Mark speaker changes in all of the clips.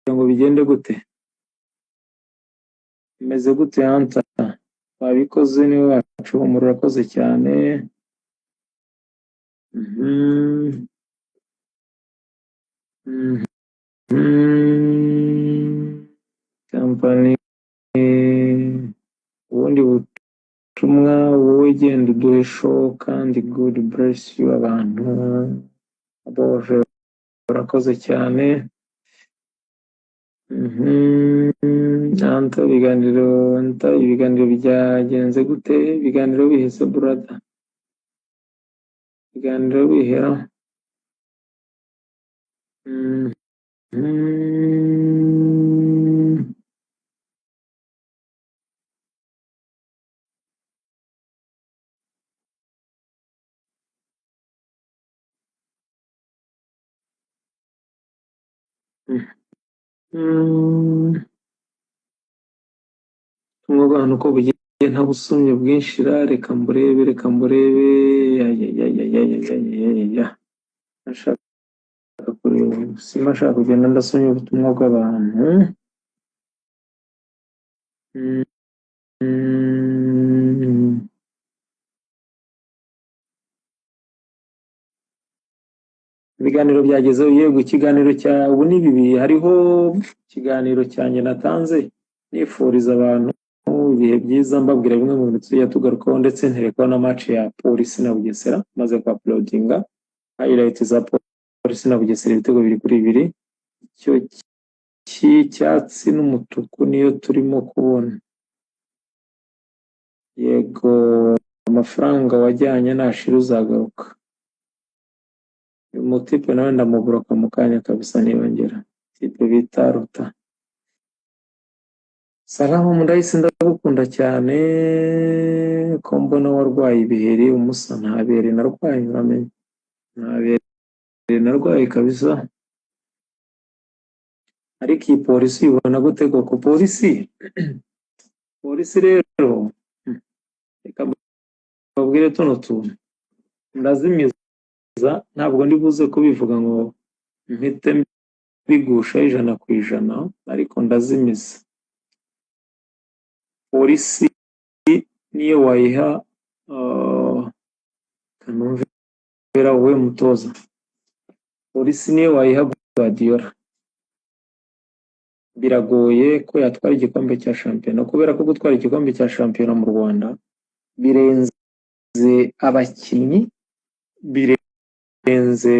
Speaker 1: ngo bigende gute? Bimeze gute Hunter? Wabikoze niwe wacu, murakoze cyane. Company ubundi butumwa wowe genda uduhe show kandi good bless you abantu bose urakoze cyane. Ibiganiro byagenze gute? Ibiganiro bihise brother, ibiganiro bihera. Tumwe abantu ko bugiye nta busumye bwinshira, reka mburebe nashaka kureba simashaka kugenda ndasomye ubutumwa bw'abantu. Ibiganiro byagezeho yego. Ikiganiro cya ubu ni bibi, hariho ikiganiro cyanjye natanze nifuriza abantu ibihe byiza, mbabwira bimwe mu bintu tujya tugarukaho, ndetse nterekaho na match ya Polisi na Bugesera maze kwa uploadinga highlights za Polisi na Bugesera, ibitego 2-2. Icyo cy'icyatsi n'umutuku niyo turimo kubona. Yego, amafaranga wajyanye nashira uzagaruka. Umutipe nawe ndamuburoka mu kanya kabisa niyongera. Tipe bita Ruta. Salamu mundahise ndagukunda cyane, ko mbona warwaye ibiheri umusa. Ntabere narwaye, uramenye ntabere narwaye kabisa. Ariko iyi Polisi ibona gute koko? Polisi rero reka babwire tuno tuntu ndazimiza, ntabwo ndibuze kubivuga ngo mpite bigusha 100%, ariko ndazimiza. Polisi niyo wayiha kanumvira wowe mutoza, Polisi niyo wayiha Guardiola biragoye ko yatwara igikombe cya shampiyona, kubera ko gutwara igikombe cya shampiyona mu Rwanda birenze abakinnyi, birenze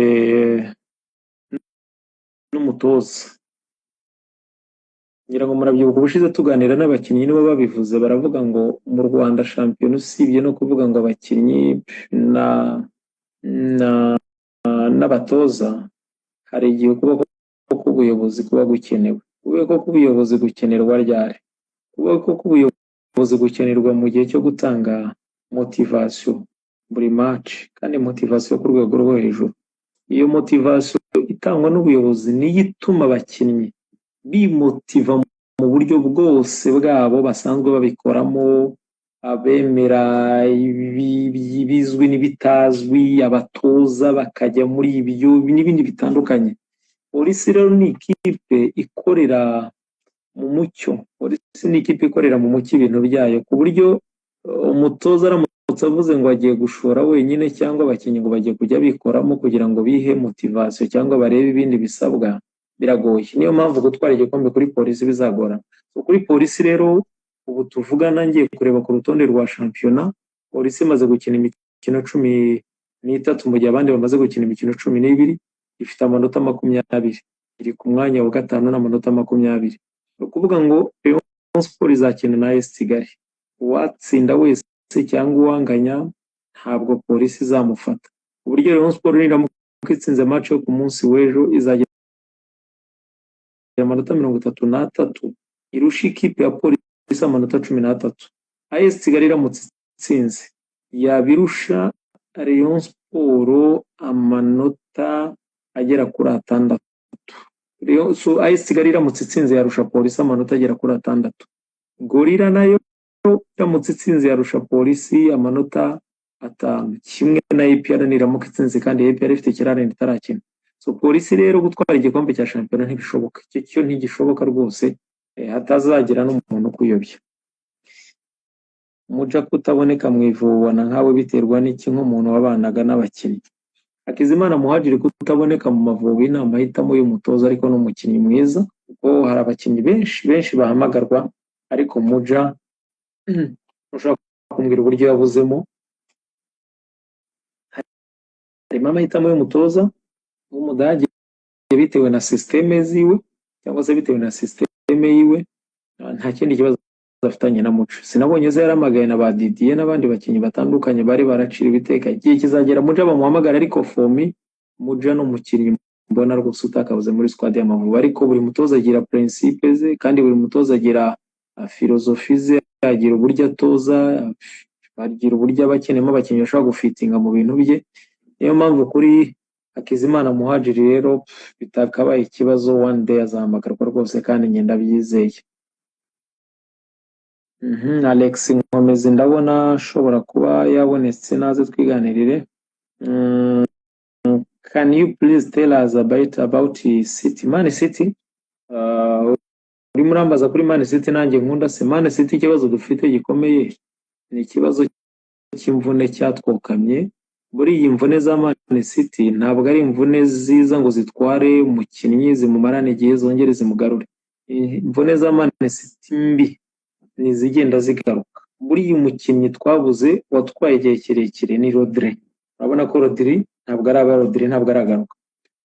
Speaker 1: n'umutoza. ngira ngo murabyibuka ubushize tuganira n'abakinnyi nibo babivuze, baravuga ngo mu Rwanda shampiyona usibye no kuvuga ngo abakinnyi n'abatoza, hari igihe ukuboko k'ubuyobozi kuba gukenewe. Ukuboko k'ubuyobozi gukenerwa ryari? Ukuboko k'ubuyobozi gukenerwa mu gihe cyo gutanga motivation buri match, kandi motivation ku rwego rwo hejuru. Iyo motivation itangwa n'ubuyobozi niyo ituma abakinnyi bimotiva mu buryo bwose bwabo basanzwe babikoramo, abemera ibizwi n'ibitazwi, abatoza bakajya muri ibyo n'ibindi bitandukanye. Polisi rero ni ikipe ikorera mu mucyo. Polisi ni ikipe ikorera mu mucyo ibintu byayo, ku buryo umutoza aramutse avuze ngo agiye gushora wenyine cyangwa abakinnyi ngo bagiye kujya bikoramo kugira ngo bihe motivation cyangwa barebe ibindi bisabwa, biragoye. Niyo mpamvu gutwara igikombe kuri Polisi bizagora. Kuri Polisi rero ubu tuvugana ngiye kureba ku rutonde rwa shampiyona, Polisi imaze gukina imikino 13 mu gihe abandi bamaze gukina imikino 12, ifite amanota 20, iri ku mwanya wa 5 n'amanota 20. Ni ukuvuga ngo Rayon Sports izakina na AS Kigali, uwatsinda wese cyangwa uwanganya ntabwo Polisi izamufata. Uburyo Rayon Sports niramuka itsinze match yo ku munsi w'ejo izagira amanota 33, irusha ikipe ya Polisi amanota 13. AS Kigali iramutse itsinze yabirusha Rayon Sports amanota agera kuri 6. AS Kigali iramutse itsinze yarusha Polisi amanota agera kuri 6. Gorilla nayo iramutse itsinze yarusha Polisi amanota 5, kimwe na APR niramuka itsinze, kandi APR ifite kirarane itarakina. so polisi rero gutwara igikombe cya shampiyona ntibishoboka, icyo cyo ntigishoboka rwose, hatazagira n'umuntu kuyobya. Muja kutaboneka mu Ivubi ubona nkawe biterwa n'iki nk'umuntu wabanaga n'abakinnyi? Hakizimana Muhadjili kutaboneka mu Mavubi ni amahitamo y'umutoza ariko n'umukinnyi mwiza, kuko hari abakinnyi benshi bahamagarwa, ariko Muja ushobora kumbwira uburyo yabuzemo. Harimo amahitamo y'umutoza w'Umudage bitewe na systeme ziwe cyangwa se bitewe na systeme yiwe, nta kindi kibazo afitanye na Muca. Sinabonye ze yaramagaye na ba Didier n'abandi bakinnyi batandukanye bari baracira ibiteka, igihe kizagera Muca bamuhamagara, ariko fomi Muca n'umukinnyi mbona rwose utakabuze muri squad y'Amavubi. Ariko buri mutoza agira principe ze, kandi buri mutoza agira filozofi ze, agira uburyo atoza, agira uburyo abakenemo abakinnyi bashobora gufitinga mu bintu bye. Niyo mpamvu kuri Hakizimana Muhadjili rero bitakabaye ikibazo, one day azahamagarwa rwose kandi ngenda byizeye. Alex Nkomezi ndabona ashobora kuba yabonetse, naze twiganirire. Can you please tell us about City? Man City, uri murambaza kuri Man City, nanjye nkunda se Man City. Ikibazo dufite gikomeye ni ikibazo cy'imvune cyatwokamye. Buri iyi mvune za Man City ntabwo ari imvune ziza ngo zitware umukinnyi zimumarane igihe zongere zimugarure. Imvune za Man City mbi ni zigenda zigaruka. Buri iyi umukinnyi twabuze watwaye igihe kirekire ni Rodri. Urabona ko Rodri ntabwo aragaruka,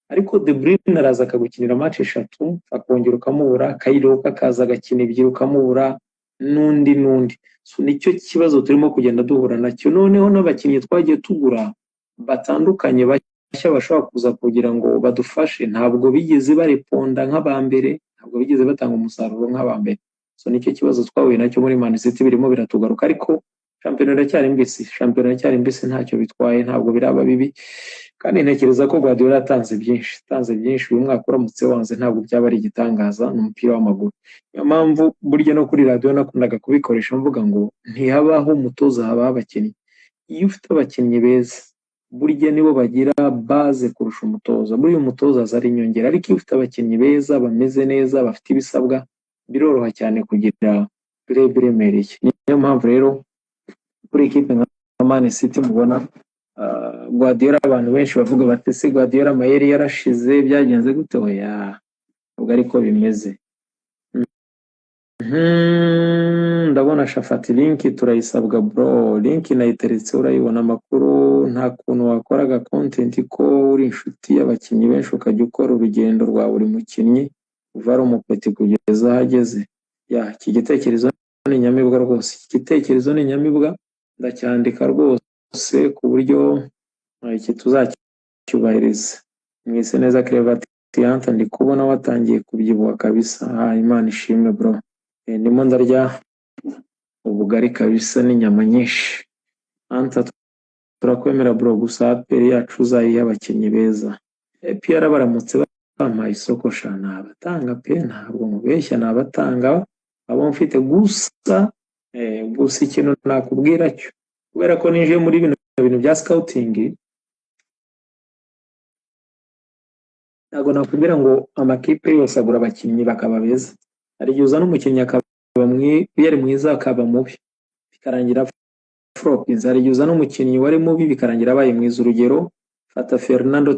Speaker 1: ariko De Bruyne araza akagukinira match 3 akongera ukamubura, Kairoka akaza agakina 2 ukamubura, n'undi. So nicyo kibazo turimo kugenda duhura nacyo. Noneho n'abakinnyi twagiye tugura batandukanye bashya bashobora kuza kugira ngo badufashe, ntabwo bigeze bareponda nk'abambere, ntabwo bigeze batanga umusaruro nk'abambere. So nicyo kibazo twahuye nacyo muri Man City, birimo biratugaruka. Ariko shampiyona iracyari mbisi, ntacyo bitwaye, ntabwo biraba bibi, kandi ntekereza ko Guardiola yatanze byinshi. Uyu mwaka uramutse wanze ntabwo byaba ari igitangaza, ni umupira w'amaguru. Niyo mpamvu burya no kuri radio nakundaga kubikoresha mvuga ngo ntihabaho umutoza, habaho abakinnyi. Iyo ufite abakinnyi beza burya nibo bagira base kurusha umutoza. Buri umutoza azari inyongera, ariko iyo ufite abakinnyi beza bameze neza bafite ibisabwa, biroroha cyane kugira biremereye. Niyo mpamvu rero kuri equipe nka Man City mubona Guardiola, abantu benshi bavuga bati se Guardiola amayeri yarashize byagenze gute? Oya, ubwo ariko bimeze. Ndabona Shafati link turayisabwa bro, link nayiteretse urayibona. Amakuru nta kuntu wakoraga content ko uri inshuti y'abakinnyi benshi ukajya ukora urugendo rwa buri mukinnyi uva ari umupeti kugeza ahageze. Iki gitekerezo ni nyamibwa rwose, iki gitekerezo ni nyamibwa, ndacyandika rwose ku buryo iki tuzacyubahiriza. Mwese neza Clevatiyanta, ndi kubona watangiye kubyibuha kabisa. Imana ishimwe bro, ndimo ndarya ubugari kabisa n'inyama nyinshi. Anta turakwemera bro, gusa APR yacu uzayiha abakinnyi beza. APR baramutse bampaye isoko shana abatanga pe, ntabwo mubeshya nabatanga abo mfite, gusa ikintu nakubwira cyo, kubera ko nije muri bintu bya scouting, ntabwo nakubwira ngo amakipe yose agura abakinnyi bakaba beza. Hari igihe uzana umukinnyi akaba yari mwiza akaba mubi bikarangira flopins. Hari igihe uzana umukinnyi wari mubi bikarangira abaye mwiza. Urugero fata Fernando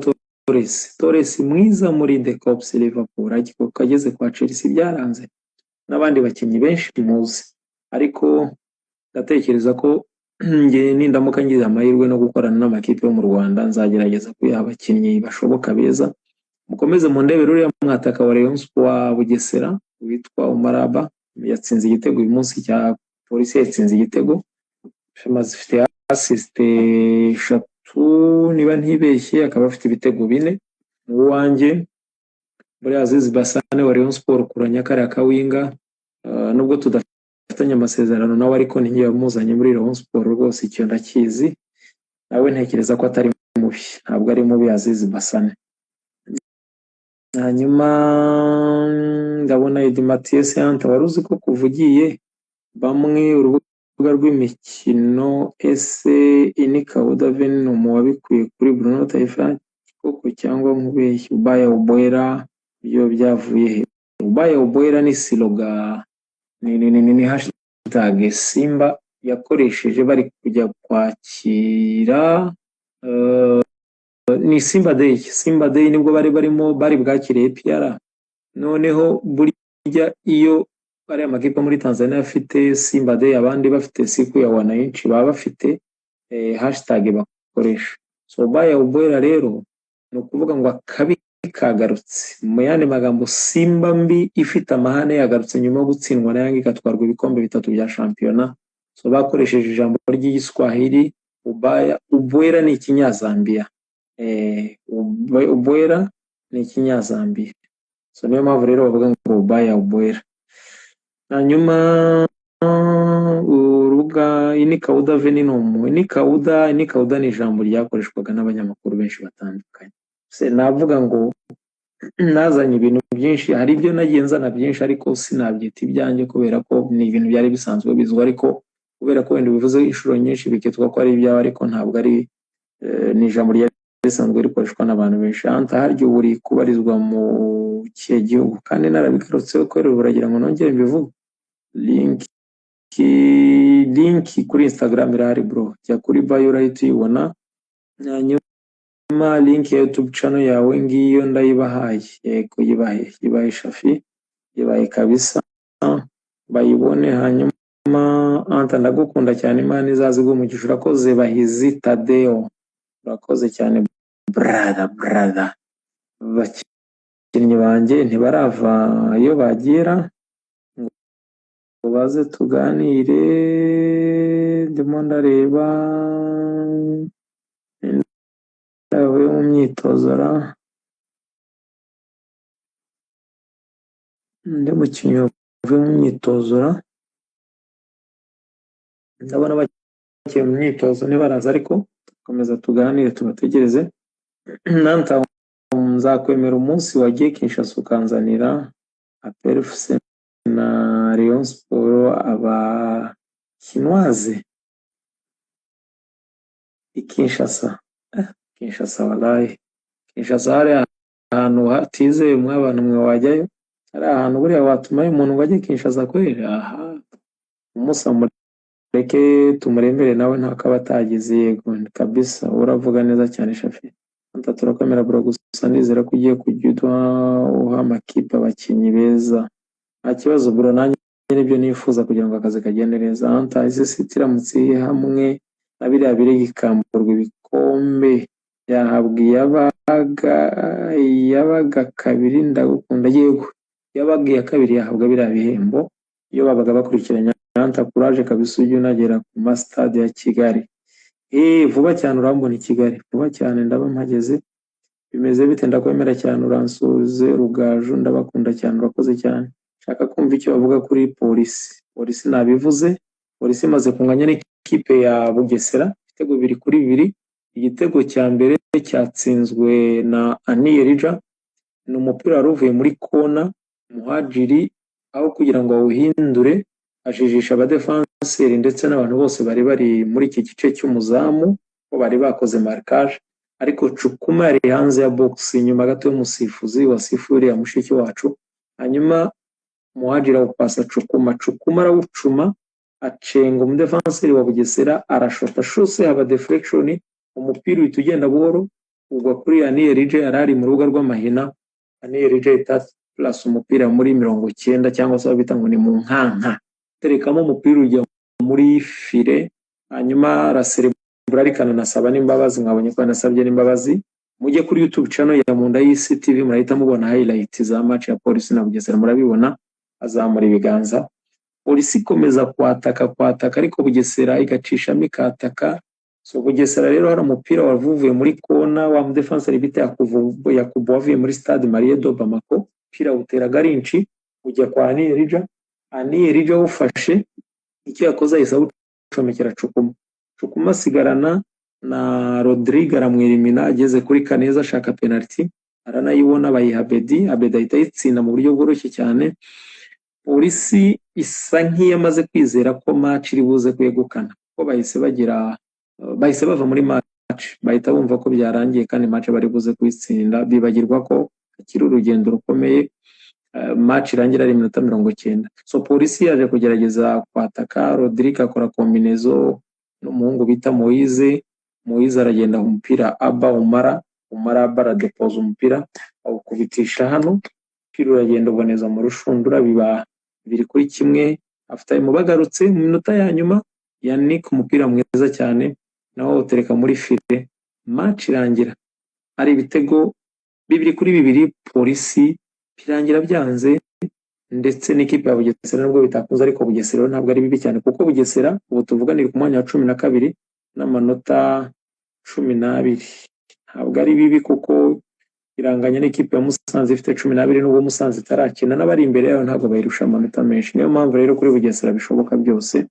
Speaker 1: Torres mwiza muri The Cops Liverpool, ariko kageze kwa Chelsea byaranze, n'abandi bakinnyi benshi muzi. Ariko ndatekereza ko nge nindamuka ngize amahirwe no gukorana n'amakipe yo mu Rwanda, nzagerageza kuyaha abakinnyi bashoboka beza. Mukomeze mu ndebere uriya mwataka wa Rayon Sport wa Bugesera witwa Umaraba, yatsinze igitego uyu munsi cya Polisi, yatsinze igitego, zifite assist 3 niba ntibeshye, akaba afite ibitego 4. Uwanjye muri Aziz Basane wa Rayon Sport kuranya kariya kawinga, nubwo tudafitanye amasezerano nawe, ariko ninjye wamuzanye muri Rayon Sport rwose, icyo ndakizi. Nawe ntekereza ko atari mubi, ntabwo ari mubi Aziz Basane. Hanyuma ndabona Edi Mathies Anta, wari uzi ko kuvugiye bamwe urubuga rw'imikino ese Inika Udaveni wabikuye kuri Bruno Taifa? koko cyangwa nkubeshye ubaya ubwera byo byavuye he? Ubaya ubwera ni siloga, ni hashtag Simba yakoresheje bari kujya kwakira ni Simba Day nibwo bari bwakiriye APR. Noneho burya iyo ari amakipe muri Tanzania afite Simba Day abandi bafite siku ya wananchi baba bafite hashtag bakoresha. So ubaya ubwera rero ni ukuvuga ngo akabi kagarutse, mu yandi magambo Simba mbi ifite amahane yagarutse nyuma yo gutsindwa na Yanga igatwarwa ibikombe 3 bya shampiyona. So bakoresheje ijambo ry'igiswahili ubaya ubwera ni ikinyazambia, ubwera ni ikinyazambia. So niyo mpamvu rero bavuga ngo ubaya ubwera. Hanyuma urubuga inikauda veninum, inikauda ni ijambo ryakoreshwaga n'abanyamakuru benshi batandukanye. Se navuga ngo nazanye ibintu byinshi, hari ibyo nagiye nzana byinshi ariko sinabyita ibyanjye kubera ko ni ibintu byari bisanzwe bizwa, ariko kubera ko wenda bivuze inshuro nyinshi bikitwa ko ari ibyawe, ariko ntabwo ari ni ijambo ryari risanzwe rikoreshwa n'abantu benshi. Anta haryo buri kubarizwa mu kihe gihugu? Kandi narabigarutseho ko rero buragira ngo nongere mbivuge. Link kuri Instagram irahari bro, jya kuri bio right uyibona. Hanyuma link ya YouTube channel yawe ngiyo ndayibahaye, yego yibahe Shafi, yibahe kabisa bayibone. Hanyuma Anta ndagukunda cyane, Imana izazigwa umugisha. Urakoze Bahizi Tadeo, urakoze cyane brother. Bakinnyi banjye ntibarava iyo bagira ngo baze tuganire, ndimo ndareba yavuye mu myitozo ndi mukinnyi wavuye mu myitozo ndabona bakiye mu myitozo ntibaraza, ariko tukomeza tuganire tubategereze. Nanta nzakwemera umunsi wagiye Kinshasa ukanzanira APRFC na Rayon Sport abakinoise Kinshasa. Kinshasa wallahi, Kinshasa hari ahantu hatizeye mw'abantu mwe wajyayo, hari ahantu buriya watumaye umuntu ngo ajye Kinshasa kweli? Aha umusa mureke tumurembere nawe ntakaba atagize. Yego kabisa, uravuga neza cyane Shafi. Anta turakwemera bro, gusa nizera ko ugiye kujya uha amakipe abakinnyi beza. Nta kibazo bro, nanjye nibyo nifuza kugira ngo akazi kagende neza. Anta isi tiramutse hamwe na biriya birego ikamburwa ibikombe yahabwa yabaga kabiri, ndagukunda. Yego yabaga iya kabiri yahabwa biriya bihembo iyo babaga bakurikiranye. Anta courage kabisa, ujye unagera ku stade ya Kigali. Vuba cyane urambona i Kigali, vuba cyane ndaba mpageze. Bimeze bite? Ndakwemera cyane, uransuze Rugaju, ndabakunda cyane, urakoze cyane. Shaka kumva icyo bavuga kuri polisi nabivuze. Polisi imaze kunganya n'ikipe ya Bugesera ibitego 2-2. Igitego cya mbere cyatsinzwe na Aniyelija, ni umupira wari uvuye muri kona. Muhajiri aho kugira ngo awuhindure ajijisha abadefanseri ndetse n'abantu bose bari muri iki gice cy'umuzamu ko bari bakoze markage, ariko Cukuma yari hanze ya box inyuma gato y'umusifuzi wasifuri ya mushiki wacu. Hanyuma Muhajiri awupasa Cukuma arawucuma acenga umudefanseri wa Bugesera, arashota shose haba deflection, umupira uhita ugenda buhoro ugwa kuri Aniyelija yari ari mu rubuga rw'amahina. Aniyelija plus umupira muri 90 cyangwa se bita ngo ni mu nkanka, terekamo umupira ujya muri file. Hanyuma araserebura arikana nasaba n'imbabazi, mwabonye ko nasabye n'imbabazi. Mujye kuri YouTube channel ya Munda y'Isi TV murahita mubona highlight za match ya Polisi na Bugesera, murabibona. Azamura ibiganza, Polisi ikomeza kwataka ariko Bugesera igacishamo ikataka. So Bugesera rero hari umupira wavuye muri kona, wa defenseur bita Yakubu wavuye muri stade Marie do Bamako, pira utera garinci ujya kwa Aniyelija ufashe icyo yakoze ahise ucomekera Cukuma sigarana na Rodrigue aramwirimina, ageze kuri Kaneza ashaka penalty aranayibona, bayiha Abedi ahita yitsinda mu buryo bworoshye cyane. Polisi isa nk'iyamaze kwizera ko match iri buze kwegukana, ko bahise bava muri match match bahita bumva ko byarangiye kandi match bari buze kuyitsinda bibagirwa ko akiri urugendo rukomeye. Match irangira ari iminota 90. So polisi yaje kugerageza kwataka, Rodrigue akora kombinezo n'umuhungu bita Moise aragenda umupira Aba Umara baradepoza umupira awukubitisha hano, umupira uragenda uboneza mu rushundura, biba 2-1. After mu bagarutse mu minota ya nyuma, Yannick umupira mwiza cyane naho utereka muri file, match irangira ari ibitego 2-2. Polisi birangira byanze, ndetse n'ikipe ya Bugesera nubwo bitakunze, ariko Bugesera ntabwo ari bibi cyane kuko Bugesera ubu tuvugana iri ku mwanya wa 12 n'amanota 12. Ntabwo ari bibi kuko iranganya n'ikipe ya Musanze ifite 12, n'ubwo Musanze itarakina, n'abari imbere yayo ntabwo bayirusha amanota menshi. Niyo mpamvu rero kuri Bugesera bishoboka byose.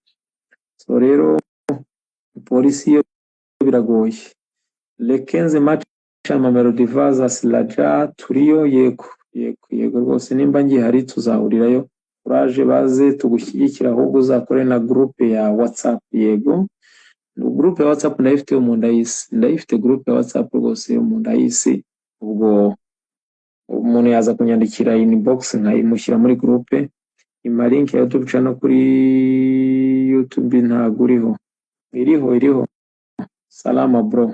Speaker 1: So rero polisi yo biragoye. Le 15 match Mamelodi vs Raja turiyo, yego rwose, nimba ngihari tuzahurirayo, uraje baze tugushyigikira, ahubwo uzakore na groupe ya WhatsApp. Yego, groupe ya WhatsApp ndayifite yo mu Ndayisi, ndayifite groupe ya WhatsApp rwose yo mu Ndayisi. Ubwo umuntu yaza kunyandikira inbox nkayimushyira muri groupe. Ima link ya YouTube channel kuri YouTube ntago iriho. Salama bro,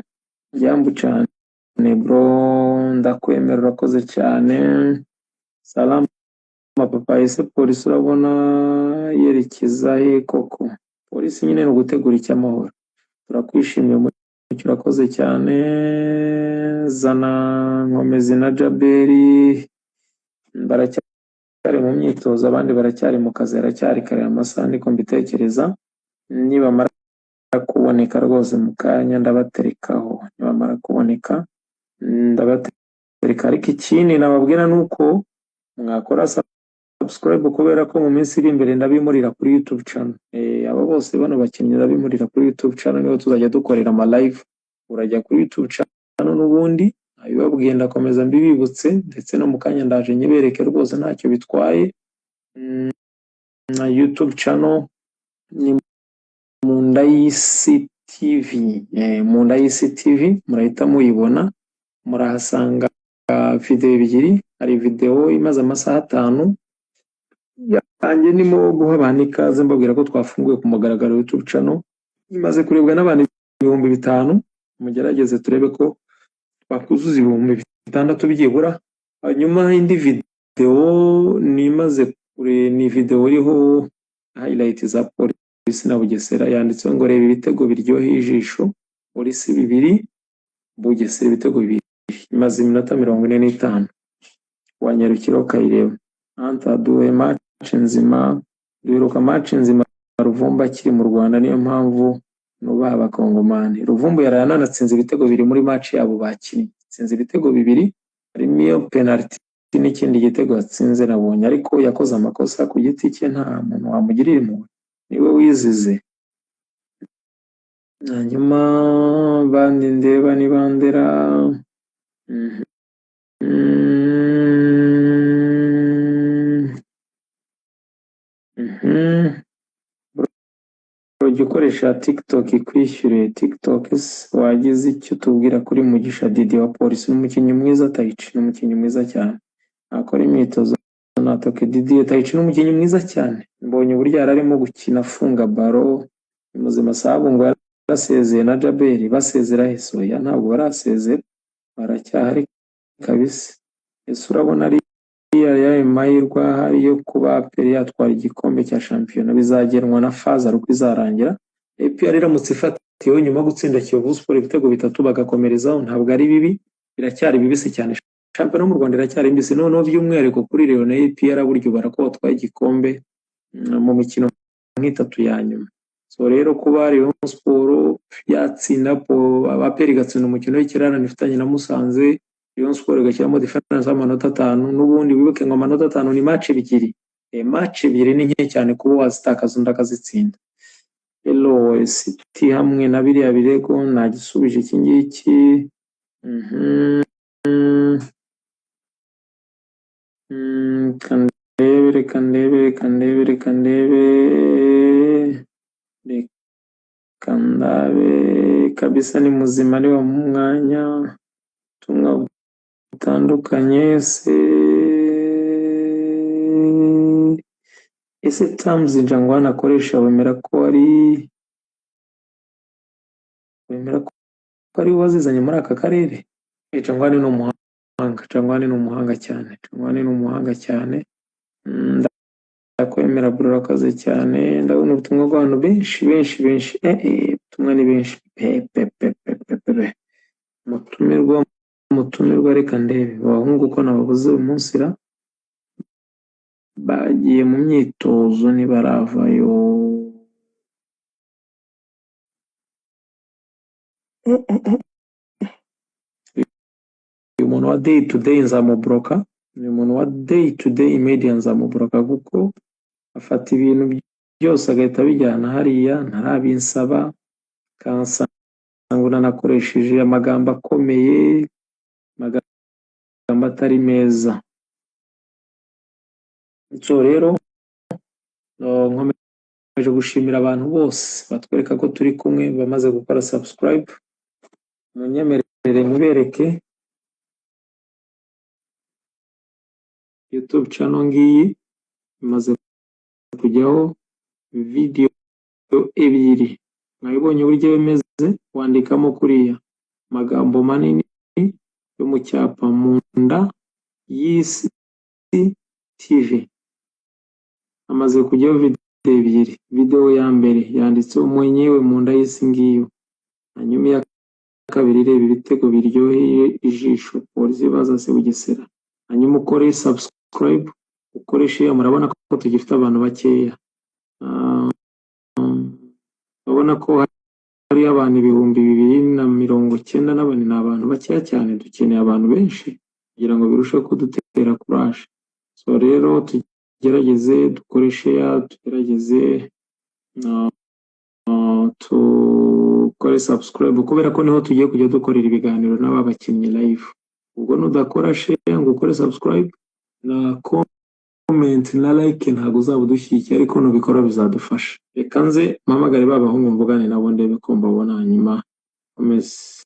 Speaker 1: jambo cyane bro, ndakwemera urakoze cyane. Salama papa. Ese polisi urabona yerekeza he koko? Polisi nyine no gutegura icyamahoro. Turakwishimiye mucyo, urakoze cyane. Zana Nkomezi na Jaberi baracyari mu myitozo, abandi baracyari mu kazi, haracyari kare amasaha niko mbitekereza. Nibamara kuboneka rwose mu kanya ndabaterekaho, nibamara kuboneka ndabatereka. Ariko ikindi nababwira nuko mwakora subscribe, kubera ko mu minsi iri imbere ndabimurira kuri YouTube channel. Abo bose bano bakinnyi ndabimurira kuri YouTube channel, niho tuzajya dukorera ama live. Urajya kuri YouTube channel n'ubundi abibabwiye, ndakomeza mbibibutse, ndetse no mu kanya ndaje nyibereke rwose ntacyo bitwaye. Na YouTube channel ni Mundayisi TV, Mundayisi TV murahita muyibona, murahasanga video ebyiri. Hari video imaze amasaha 5 yanjye ndimo guha abantu ikaze, mbabwira ko twafunguye ku mugaragaro YouTube channel, imaze kurebwa n'abantu 5,000. Mugerageze turebe ko twakuzuza 6,000 byibura. Hanyuma indi video ni video iriho highlight za polisi na Bugesera, yanditseho ngo reba ibitego biryoheye ijisho, polisi 2 Bugesera ibitego 2, imaze iminota 45. Wanyarukira ukayireba. Antaduwe match nzima, duheruka match nzima Ruvumbu akiri mu Rwanda, niyo mpamvu nubaha abakongomani. Ruvumbu yarananatsinze ibitego 2 muri match yabo bakinnye, tsinze ibitego 2, harimo iyo penalty n'ikindi gitego atsinze nabonye, ariko yakoze amakosa ku giti cye, nta muntu wamugirira impuhwe, niwe wizize. Hanyuma bandi ndeba ni bandera. Ujya ukoresha TikTok ikwishyure. TikTok wagize icyo tubwira kuri Mugisha Didi wa polisi? N'umukinnyi mwiza. Taichi n'umukinnyi mwiza cyane, akora imyitozo. Natoke Didi Taichi n'umukinnyi mwiza cyane, mbonye uburyo yararimo gukina afunga baro muzima. Sabu ngo yarasezeye na Jaberi, basezera Hesoya ntabwo barasezera, baracyahari kabisa. Ese urabona ari ya mahirwe ahari yo kuba APR yatwara igikombe cya shampiyona? Bizagenwa na Faza uko izarangira. APR iramutse ifatiyeho nyuma yo gutsinda Kiyovu Sport ibitego 3 bagakomerezaho, ntabwo ari bibi, biracyari bibisi cyane. Shampiyona mu Rwanda iracyari mbisi, noneho by'umwihariko kuri Rayon na APR buryo barako batwaye igikombe mu mikino nk'itatu ya nyuma. So rero kuba Rayon Sport yatsinda APR igatsinda umukino w'ikirarane ifitanye na Musanze, Rayon Sport igashyiramo difference y'amanota 5, n'ubundi wibuke ngo amanota 5 ni match 2. Match 2 ni nke cyane kuba wazitakaza undi akazitsinda. Hello City hamwe na biriya birego nagisubije iki ngiki. Kandebe Kandabe kabisa ni muzima ari wa mwanya tumwa butandukanye ese terms Jangwana akoresha wemera ko ari wazizanye muri aka karere? Jangwani ni umuhanga, Jangwani ni umuhanga cyane, Jangwani ni umuhanga cyane. Ndakwemera bro, urakoze cyane. Ndabona ubutumwa bw'abantu benshi ubutumwa ni benshi mutumirwa reka ndebe abahungu ko nababuze uyu munsi bagiye mu myitozo ntibaravayo. Uyu muntu wa day to day nzamubloka, uyu muntu wa day to day media nzamubloka kuko afata ibintu byose agahita abijyana hariya ntarabinsaba, kansanga nakoresheje amagambo akomeye, amagambo atari meza. So rero nkomeje gushimira abantu bose batwereka ko turi kumwe, bamaze gukora subscribe. Munyemerere mubereke YouTube channel ngiyi imaze kujyaho video ebyiri, mwabibonye uburyo bimeze, wandikamo kuriya magambo manini yo mu cyapa mu nda y'isi TV. Amaze kujyaho video ebyiri, video ya mbere yanditseho mwenyewe mu nda y'isi ngiyo, hanyuma iya kabiri ireba ibitego biryoheye ijisho polisi baza se Bugesera. Hanyuma ukore subscribe, ukore share. Murabona ko tugifite abantu bakeya, urabona ko hari abantu 294 ni abantu bakeya cyane. Dukeneye abantu benshi kugira ngo birusheho kudutera courage. So rero tugerageze dukore share, tugerageze tukore subscribe, kubera ko niho tugiye kujya dukorera ibiganiro n'ababakinnyi live. Ubwo nudakora share ngo ukore subscribe na comment na like ntabwo uzaba udushyigikiye, ariko nubikora bizadufasha. Reka nze mpamagare babahungu mvugane nabo ndebe ko mbabona, hanyuma komeze.